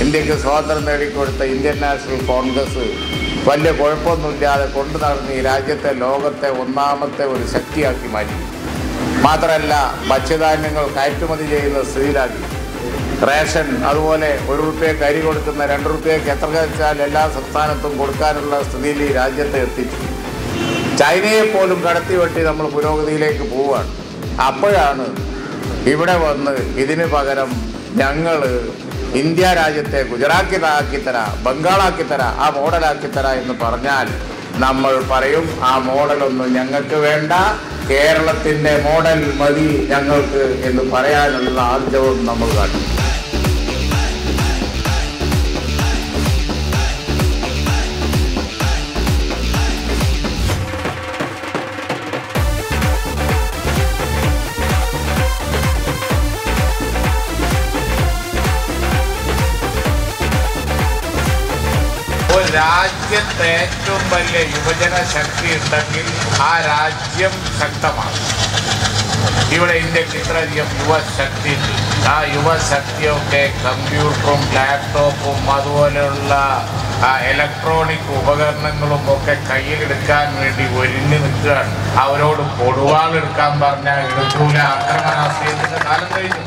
ഇന്ത്യക്ക് സ്വാതന്ത്ര്യം നേടിക്കൊടുത്ത Indian national Congress വലിയ കുഴപ്പമൊന്നുമില്ലാതെ കൊണ്ടു നടന്ന് ഈ രാജ്യത്തെ ലോകത്തെ ഒന്നാമത്തെ ഒരു ശക്തിയാക്കി മാറ്റി. മാത്രമല്ല, ഭക്ഷ്യധാന്യങ്ങൾ കയറ്റുമതി ചെയ്യുന്ന സ്ഥിതിയിലാക്കി. റേഷൻ അതുപോലെ 1 രൂപയ്ക്ക് അരി കൊടുക്കുന്ന 2 രൂപയ്ക്ക് എത്ര വെച്ചാൽ എല്ലാ സംസ്ഥാനത്തും കൊടുക്കാനുള്ള സ്ഥിതിയിൽ ഈ രാജ്യത്തെ എത്തിച്ചു. ചൈനയെ പോലും കടത്തിവെട്ടി നമ്മൾ പുരോഗതിയിലേക്ക് പോവുകയാണ്. അപ്പോഴാണ് ഇവിടെ വന്ന് ഇതിന് പകരം ഞങ്ങൾ ഇന്ത്യ രാജ്യത്തെ ഗുജറാത്തിലാക്കിത്തരാ, ബംഗാളാക്കിത്തരാ, ആ മോഡലാക്കിത്തരാ എന്ന് പറഞ്ഞാൽ നമ്മൾ പറയും ആ മോഡലൊന്നും ഞങ്ങൾക്ക് വേണ്ട, കേരളത്തിൻ്റെ മോഡൽ മതി ഞങ്ങൾക്ക് എന്ന് പറയാനുള്ള ആർജവും നമ്മൾ കാട്ടും. രാജ്യത്ത് ഏറ്റവും വലിയ യുവജന ശക്തി ഉണ്ടെങ്കിൽ ആ രാജ്യം ശക്തമാണ്. ഇവിടെ ഇന്ത്യക്ക് ഇത്രയധികം യുവശക്തി ഉണ്ട്. ആ യുവശക്തിയൊക്കെ കമ്പ്യൂട്ടറും ലാപ്ടോപ്പും അതുപോലെയുള്ള ഇലക്ട്രോണിക് ഉപകരണങ്ങളും ഒക്കെ കയ്യിലെടുക്കാൻ വേണ്ടി ഒരുങ്ങി നിൽക്കുകയാണ്. അവരോട് കൊടുവാളെടുക്കാൻ പറഞ്ഞാൽ എടുക്കൂല. ആക്രമണാസ്ത്രത്തിന്റെ കാലം കഴിഞ്ഞു.